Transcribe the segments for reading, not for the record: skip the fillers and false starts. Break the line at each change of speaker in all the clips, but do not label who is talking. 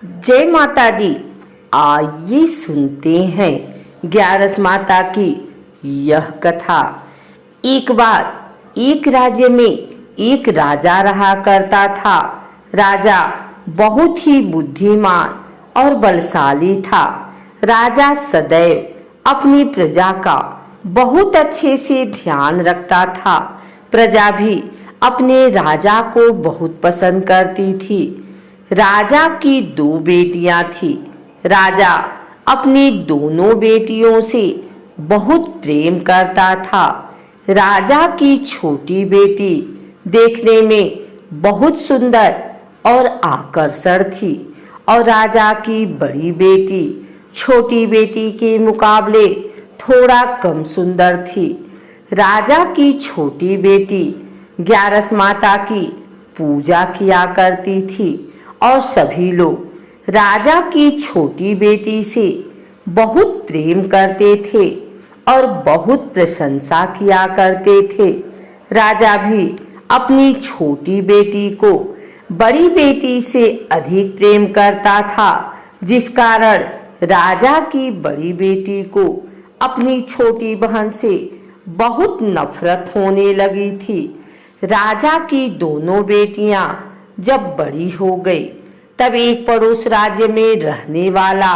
जय माता दी। आइए सुनते हैं ग्यारस माता की यह कथा। एक बार एक राज्य में एक राजा रहा करता था। राजा बहुत ही बुद्धिमान और बलशाली था। राजा सदैव अपनी प्रजा का बहुत अच्छे से ध्यान रखता था। प्रजा भी अपने राजा को बहुत पसंद करती थी। राजा की दो बेटियां थी। राजा अपनी दोनों बेटियों से बहुत प्रेम करता था। राजा की छोटी बेटी देखने में बहुत सुंदर और आकर्षण थी और राजा की बड़ी बेटी छोटी बेटी के मुकाबले थोड़ा कम सुंदर थी। राजा की छोटी बेटी ग्यारस माता की पूजा किया करती थी और सभी लोग राजा की छोटी बेटी से बहुत प्रेम करते थे और बहुत प्रशंसा किया करते थे। राजा भी अपनी छोटी बेटी को बड़ी बेटी से अधिक प्रेम करता था, जिस कारण राजा की बड़ी बेटी को अपनी छोटी बहन से बहुत नफरत होने लगी थी। राजा की दोनों बेटियां जब बड़ी हो गई, तब एक पड़ोस राज्य में रहने वाला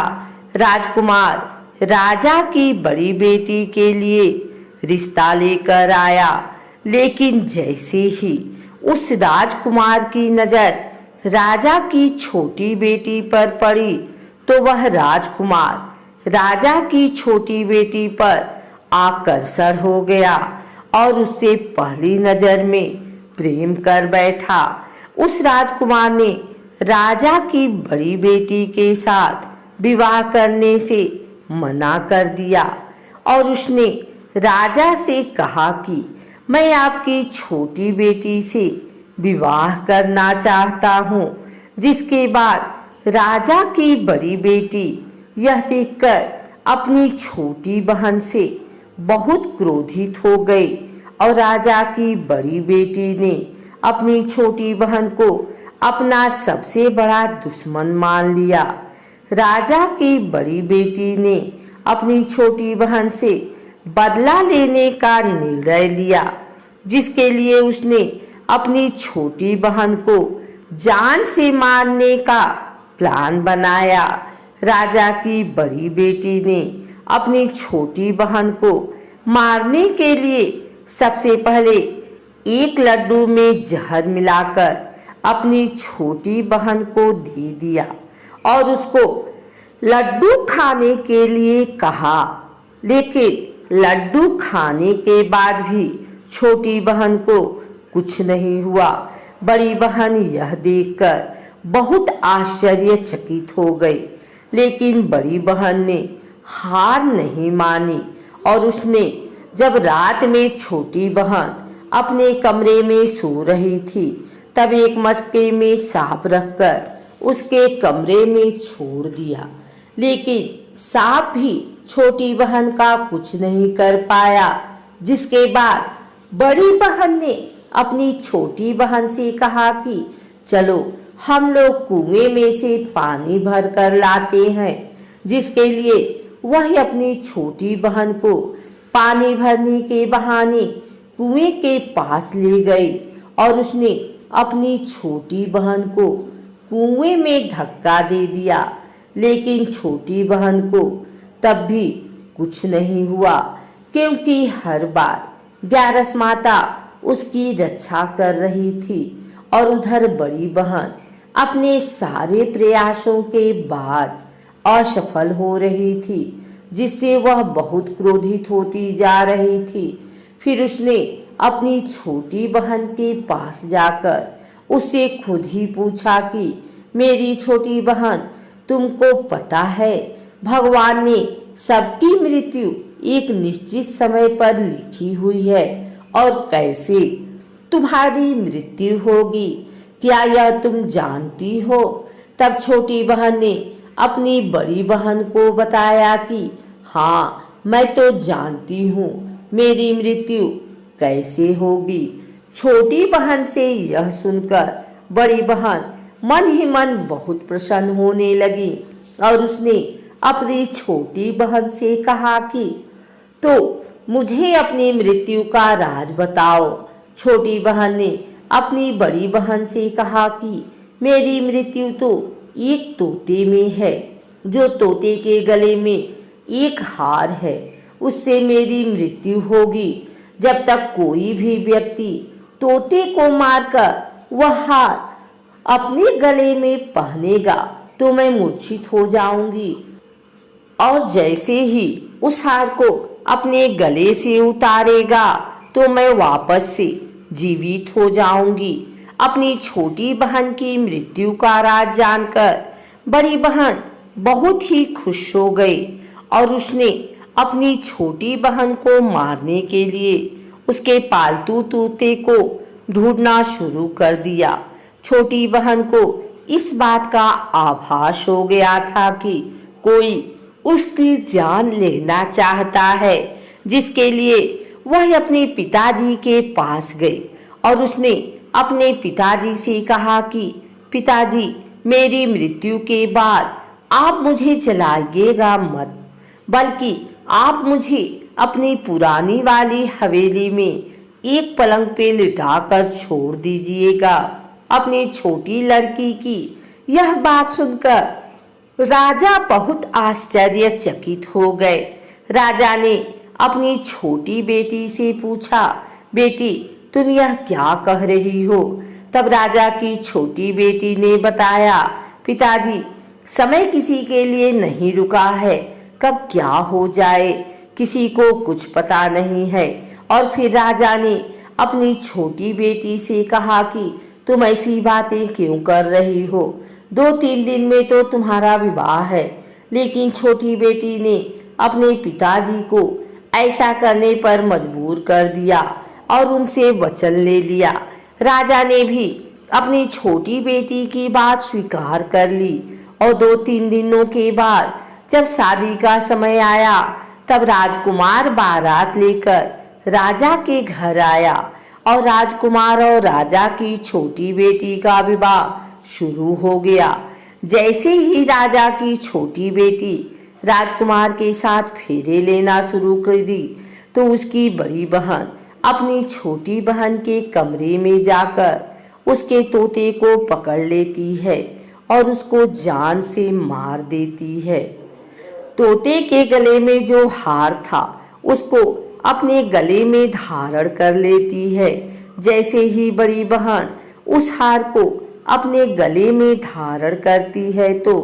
राजकुमार राजा की बड़ी बेटी के लिए रिश्ता लेकर आया। लेकिन जैसे ही उस राजकुमार की नजर राजा की छोटी बेटी पर पड़ी, तो वह राजकुमार राजा की छोटी बेटी पर आकर्षण हो गया और उससे पहली नजर में प्रेम कर बैठा। उस राजकुमार ने राजा की बड़ी बेटी के साथ विवाह करने से मना कर दिया और उसने राजा से कहा कि मैं आपकी छोटी बेटी से विवाह करना चाहता हूँ। जिसके बाद राजा की बड़ी बेटी यह देखकर अपनी छोटी बहन से बहुत क्रोधित हो गई और राजा की बड़ी बेटी ने अपनी छोटी बहन को अपना सबसे बड़ा दुश्मन मान लिया। राजा की बड़ी बेटी ने अपनी छोटी बहन से बदला लेने का निर्णय लिया, जिसके लिए उसने अपनी छोटी बहन को जान से मारने का प्लान बनाया। राजा की बड़ी बेटी ने अपनी छोटी बहन को मारने के लिए सबसे पहले एक लड्डू में जहर मिलाकर अपनी छोटी बहन को दे दिया और उसको लड्डू खाने के लिए कहा। लेकिन लड्डू खाने के बाद भी छोटी बहन को कुछ नहीं हुआ। बड़ी बहन यह देखकर बहुत आश्चर्यचकित हो गई, लेकिन बड़ी बहन ने हार नहीं मानी और उसने जब रात में छोटी बहन अपने कमरे में सो रही थी, तब एक मटके में सांप रखकर उसके कमरे में छोड़ दिया। लेकिन सांप भी छोटी बहन का कुछ नहीं कर पाया। जिसके बाद बड़ी बहन ने अपनी छोटी बहन से कहा कि चलो हम लोग कुएं में से पानी भर कर लाते हैं। जिसके लिए वह अपनी छोटी बहन को पानी भरने के बहाने कुएं के पास ले गई और उसने अपनी छोटी बहन को कुएं में धक्का दे दिया। लेकिन छोटी बहन को तब भी कुछ नहीं हुआ, क्योंकि हर बार ग्यारस माता उसकी रक्षा कर रही थी और उधर बड़ी बहन अपने सारे प्रयासों के बाद असफल हो रही थी, जिससे वह बहुत क्रोधित होती जा रही थी। फिर उसने अपनी छोटी बहन के पास जाकर उससे खुद ही पूछा कि मेरी छोटी बहन, तुमको पता है भगवान ने सबकी मृत्यु एक निश्चित समय पर लिखी हुई है और कैसे तुम्हारी मृत्यु होगी, क्या यह तुम जानती हो? तब छोटी बहन ने अपनी बड़ी बहन को बताया कि हाँ, मैं तो जानती हूँ मेरी मृत्यु कैसे होगी। छोटी बहन से यह सुनकर बड़ी बहन मन ही मन बहुत प्रसन्न होने लगी और उसने अपनी छोटी बहन से कहा कि तो मुझे अपनी मृत्यु का राज बताओ। छोटी बहन ने अपनी बड़ी बहन से कहा कि मेरी मृत्यु तो एक तोते में है, जो तोते के गले में एक हार है, उससे मेरी मृत्यु होगी। जब तक कोई भी व्यक्ति तोते को मारकर वह हार अपने गले में पहनेगा तो मैं मूर्छित हो जाऊंगी, और जैसे ही उस हार को अपने गले से उतारेगा तो मैं वापस से जीवित हो जाऊंगी। अपनी छोटी बहन की मृत्यु का राज जानकर बड़ी बहन बहुत ही खुश हो गई और उसने अपनी छोटी बहन को मारने के लिए उसके पालतू तोते को ढूंढना शुरू कर दिया। छोटी बहन को इस बात का आभास हो गया था कि कोई उसकी जान लेना चाहता है, जिसके लिए वह अपने पिताजी के पास गई और उसने अपने पिताजी से कहा कि पिताजी, मेरी मृत्यु के बाद आप मुझे जलाइएगा मत, बल्कि आप मुझे अपनी पुरानी वाली हवेली में एक पलंग पे लिटाकर छोड़ दीजिएगा। अपनी छोटी लड़की की यह बात सुनकर राजा बहुत आश्चर्यचकित हो गए। राजा ने अपनी छोटी बेटी से पूछा, बेटी तुम यह क्या कह रही हो? तब राजा की छोटी बेटी ने बताया, पिताजी समय किसी के लिए नहीं रुका है, कब क्या हो जाए किसी को कुछ पता नहीं है। और फिर राजा ने अपनी छोटी बेटी से कहा कि तुम ऐसी बातें क्यों कर रही हो? 2-3 दिन में तो तुम्हारा विवाह है। लेकिन छोटी बेटी ने अपने पिताजी को ऐसा करने पर मजबूर कर दिया और उनसे वचन ले लिया। राजा ने भी अपनी छोटी बेटी की बात स्वीकार कर ली और 2-3 दिनों के बाद जब शादी का समय आया तब राजकुमार बारात लेकर राजा के घर आया और राजकुमार और राजा की छोटी बेटी का विवाह शुरू हो गया। जैसे ही राजा की छोटी बेटी राजकुमार के साथ फेरे लेना शुरू कर दी तो उसकी बड़ी बहन अपनी छोटी बहन के कमरे में जाकर उसके तोते को पकड़ लेती है और उसको जान से मार देती है। तोते के गले में जो हार था उसको अपने गले में धारण कर लेती है। जैसे ही बड़ी बहन उस हार को अपने गले में धारण करती है तो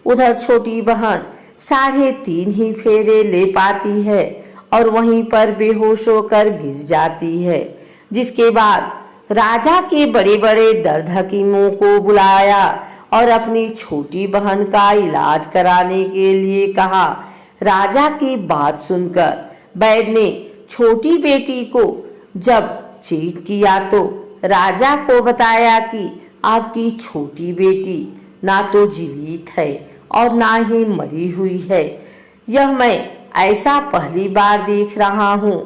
उधर छोटी बहन 3.5 ही फेरे ले पाती है और वहीं पर बेहोश होकर गिर जाती है। जिसके बाद राजा के बड़े बड़े दर्द हकीमों को बुलाया और अपनी छोटी बहन का इलाज कराने के लिए कहा। राजा की बात सुनकर वैद ने छोटी बेटी को जब चेक किया तो राजा को बताया कि आपकी छोटी बेटी ना तो जीवित है और ना ही मरी हुई है। यह मैं ऐसा पहली बार देख रहा हूँ।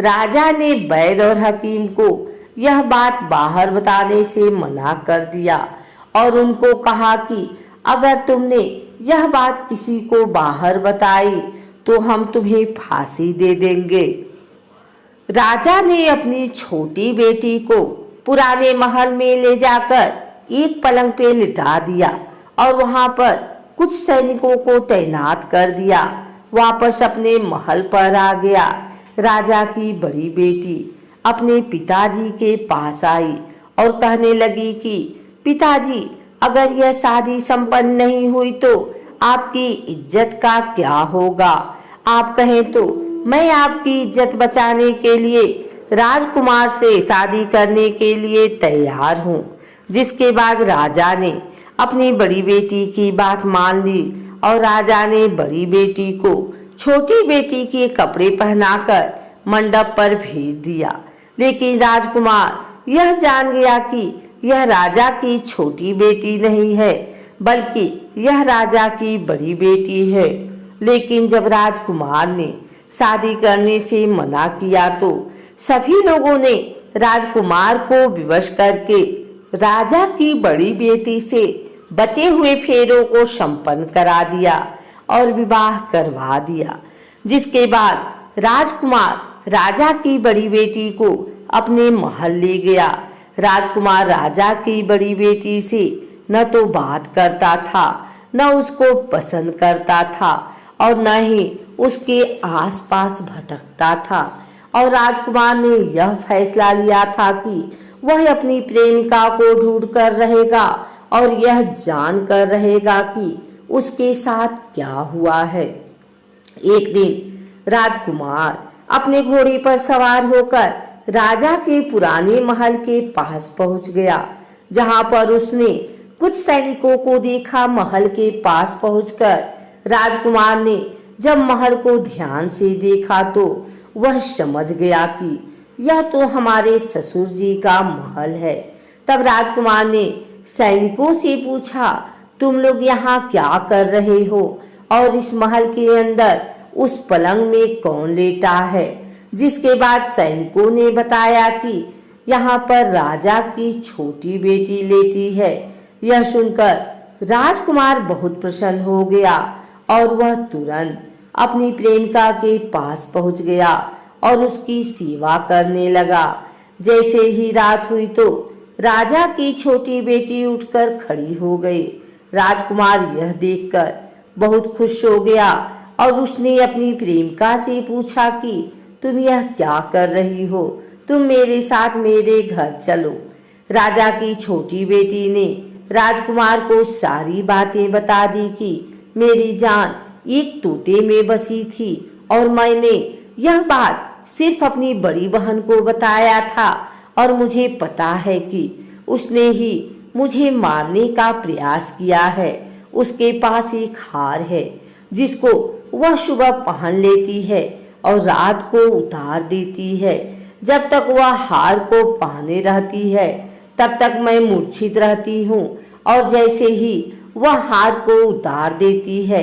राजा ने वैद और हकीम को यह बात बाहर बताने से मना कर दिया और उनको कहा कि अगर तुमने यह बात किसी को बाहर बताई तो हम तुम्हें फांसी दे देंगे। राजा ने अपनी छोटी बेटी को पुराने महल में ले जाकर एक पलंग पे लिटा दिया और वहां पर कुछ सैनिकों को तैनात कर दिया। वापस अपने महल पर आ गया। राजा की बड़ी बेटी अपने पिताजी के पास आई और कहने लगी कि पिताजी, अगर यह शादी संपन्न नहीं हुई तो आपकी इज्जत का क्या होगा? आप कहें तो मैं आपकी इज्जत बचाने के लिए राजकुमार से शादी करने के लिए तैयार हूँ। जिसके बाद राजा ने अपनी बड़ी बेटी की बात मान ली और राजा ने बड़ी बेटी को छोटी बेटी के कपड़े पहनाकर मंडप पर भेज दिया। लेकिन राजकुमार यह जान गया कि यह राजा की छोटी बेटी नहीं है, बल्कि यह राजा की बड़ी बेटी है। लेकिन जब राजकुमार ने शादी करने से मना किया तो सभी लोगों ने राजकुमार को विवश करके राजा की बड़ी बेटी से बचे हुए फेरों को संपन्न करा दिया और विवाह करवा दिया। जिसके बाद राजकुमार राजा की बड़ी बेटी को अपने महल ले गया। राजकुमार राजा की बड़ी बेटी से न तो बात करता था, न उसको पसंद करता था और न ही उसके आसपास भटकता था। और राजकुमार ने यह फैसला लिया था कि वह अपनी प्रेमिका को ढूंढ कर रहेगा और यह जान कर रहेगा कि उसके साथ क्या हुआ है। एक दिन राजकुमार अपने घोड़े पर सवार होकर राजा के पुराने महल के पास पहुंच गया, जहां पर उसने कुछ सैनिकों को देखा। महल के पास पहुंचकर राजकुमार ने जब महल को ध्यान से देखा तो वह समझ गया कि यह तो हमारे ससुर जी का महल है। तब राजकुमार ने सैनिकों से पूछा, तुम लोग यहाँ क्या कर रहे हो और इस महल के अंदर उस पलंग में कौन लेटा है। जिसके बाद सैनिकों ने बताया कि यहाँ पर राजा की छोटी बेटी लेटी है। यह सुनकर राजकुमार बहुत प्रसन्न हो गया और वह तुरंत अपनी प्रेमिका के पास पहुंच गया और उसकी सेवा करने लगा। जैसे ही रात हुई तो राजा की छोटी बेटी उठकर खड़ी हो गई। राजकुमार यह देखकर बहुत खुश हो गया और उसने अपनी प्रेमिका से पूछा कि तुम यह क्या कर रही हो, तुम मेरे साथ मेरे घर चलो। राजा की छोटी बेटी ने राजकुमार को सारी बातें बता दी कि मेरी जान एक तोते में बसी थी और मैंने यह बात सिर्फ अपनी बड़ी बहन को बताया था और मुझे पता है कि उसने ही मुझे मारने का प्रयास किया है। उसके पास एक हार है जिसको वह सुबह पहन लेती है और रात को उतार देती है। जब तक वह हार को पहने रहती है तब तक मैं मूर्छित रहती हूँ और जैसे ही वह हार को उतार देती है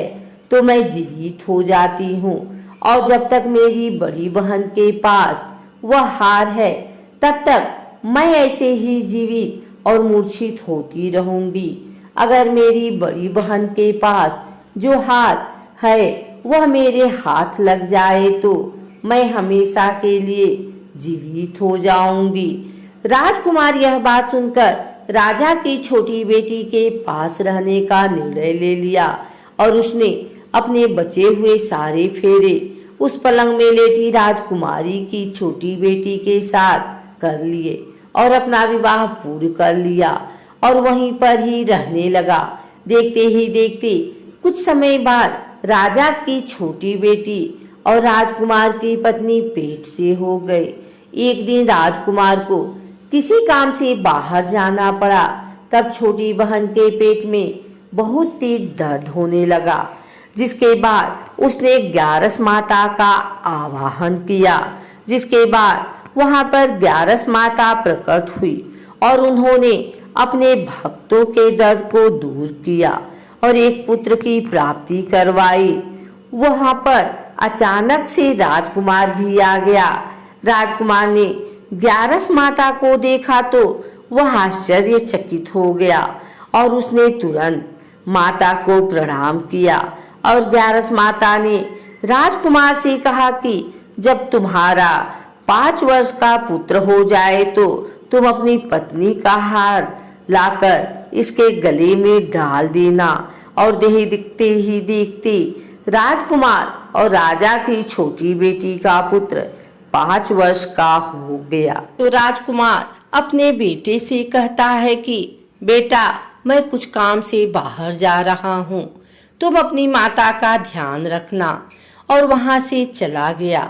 तो मैं जीवित हो जाती हूँ। और जब तक मेरी बड़ी बहन के पास वह हार है तब तक मैं ऐसे ही जीवित और मूर्छित होती रहूंगी। अगर मेरी बड़ी बहन के पास जो हार है वह मेरे हाथ लग जाए तो मैं हमेशा के लिए जीवित हो जाऊंगी। राजकुमार यह बात सुनकर राजा की छोटी बेटी के पास रहने का निर्णय ले लिया और उसने अपने बचे हुए सारे फेरे उस पलंग में लेटी राजकुमारी की छोटी बेटी के साथ कर लिए और अपना विवाह पूर्ण कर लिया और वहीं पर ही रहने लगा। देखते ही देखते कुछ समय बाद राजा की छोटी बेटी और राजकुमार की पत्नी पेट से हो गए। एक दिन राजकुमार को किसी काम से बाहर जाना पड़ा। तब छोटी बहन के पेट में बहुत तेज दर्द होने लगा। जिसके बाद उसने ग्यारस माता का आवाहन किया। जिसके बाद वहां पर ग्यारस माता प्रकट हुई और उन्होंने अपने भक्तों के दर्द को दूर किया और एक पुत्र की प्राप्ति करवाई। वहां पर अचानक से राजकुमार भी आ गया। राजकुमार ने ग्यारस माता को देखा तो वह आश्चर्यचकित हो गया और उसने तुरंत माता को प्रणाम किया और ग्यारस माता ने राजकुमार से कहा कि जब तुम्हारा 5 वर्ष का पुत्र हो जाए तो तुम अपनी पत्नी का हार लाकर इसके गले में डाल देना। और देखते ही देखते राजकुमार और राजा की छोटी बेटी का पुत्र 5 वर्ष का हो गया। तो राजकुमार अपने बेटे से कहता है कि बेटा, मैं कुछ काम से बाहर जा रहा हूँ, तुम अपनी माता का ध्यान रखना। और वहां से चला गया।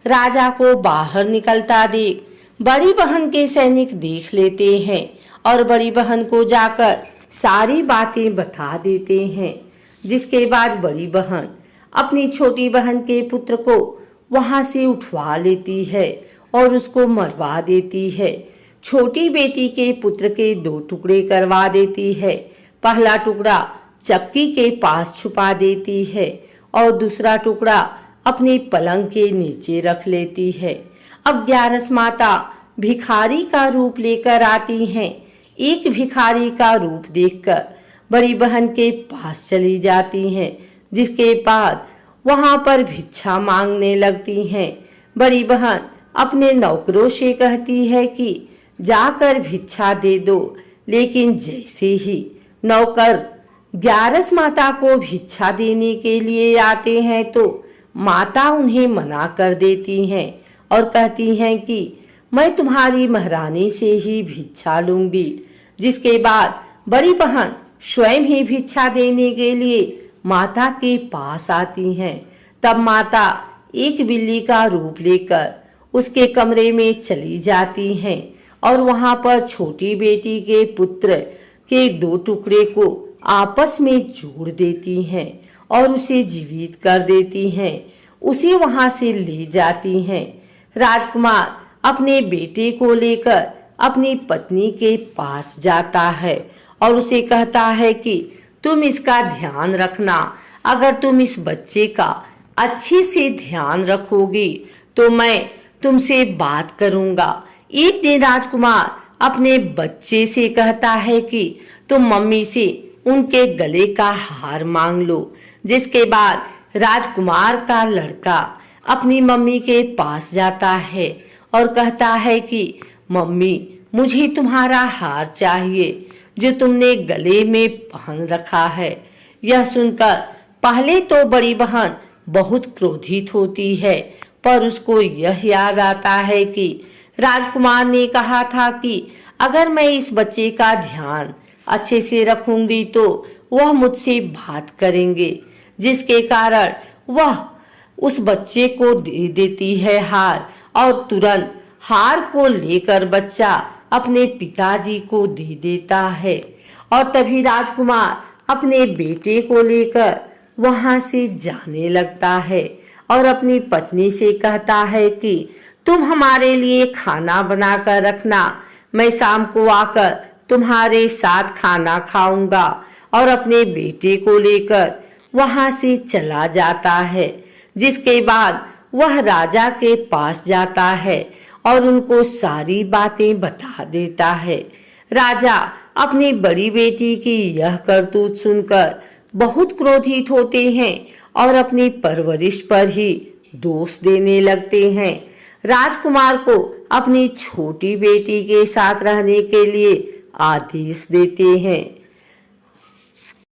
राजा को बाहर निकलता देख बड़ी बहन के सैनिक देख लेते हैं और बड़ी बहन को जाकर सारी बातें बता देते हैं। जिसके बाद बड़ी बहन अपनी छोटी बहन के पुत्र को वहां से उठवा लेती है और उसको मरवा देती है। छोटी बेटी के पुत्र के 2 टुकड़े करवा देती है। पहला टुकड़ा चक्की के पास छुपा देती है और दूसरा टुकड़ा अपनी पलंग के नीचे रख लेती है। अब ग्यारस माता भिखारी का रूप लेकर आती हैं। एक भिखारी का रूप देखकर बड़ी बहन के पास चली जाती हैं, जिसके बाद वहां पर भिक्षा मांगने लगती हैं। बड़ी बहन अपने नौकरों से कहती है कि जाकर भिक्षा दे दो, लेकिन जैसे ही नौकर ग्यारस माता को भिक्षा देने के लिए आते हैं तो माता उन्हें मना कर देती हैं और कहती हैं कि मैं तुम्हारी महारानी से ही भिक्षा लूंगी। जिसके बाद बड़ी बहन स्वयं ही भिक्षा देने के लिए माता के पास आती हैं। तब माता एक बिल्ली का रूप लेकर उसके कमरे में चली जाती हैं और वहां पर छोटी बेटी के पुत्र के 2 टुकड़े को आपस में जोड़ देती हैं और उसे जीवित कर देती हैं। उसे वहां से ले जाती हैं। राजकुमार अपने बेटे को लेकर अपनी पत्नी के पास जाता है और उसे कहता है कि तुम इसका ध्यान रखना। अगर तुम इस बच्चे का अच्छे से ध्यान रखोगी तो मैं तुमसे बात करूंगा। एक दिन राजकुमार अपने बच्चे से कहता है कि तुम मम्मी से उनके गले का हार मांग लो। जिसके बाद राजकुमार का लड़का अपनी मम्मी के पास जाता है और कहता है कि मम्मी, मुझे तुम्हारा हार चाहिए जो तुमने गले में पहन रखा है। यह सुनकर पहले तो बड़ी बहन बहुत क्रोधित होती है, पर उसको यह याद आता है कि राजकुमार ने कहा था कि अगर मैं इस बच्चे का ध्यान अच्छे से रखूंगी तो वह मुझसे बात करेंगे। जिसके कारण वह उस बच्चे को दे देती है हार और तुरंत हार को लेकर बच्चा अपने पिताजी को दे देता है। और तभी राजकुमार अपने बेटे को लेकर वहां से जाने लगता है और अपनी पत्नी से कहता है कि तुम हमारे लिए खाना बनाकर रखना, मैं शाम को आकर तुम्हारे साथ खाना खाऊंगा। और अपने बेटे को लेकर वहां से चला जाता है। जिसके बाद वह राजा के पास जाता है और उनको सारी बातें बता देता है। राजा अपनी बड़ी बेटी की यह करतूत सुनकर बहुत क्रोधित होते हैं और अपनी परवरिश पर ही दोष देने लगते हैं। राजकुमार को अपनी छोटी बेटी के साथ रहने के लिए आदेश देते हैं।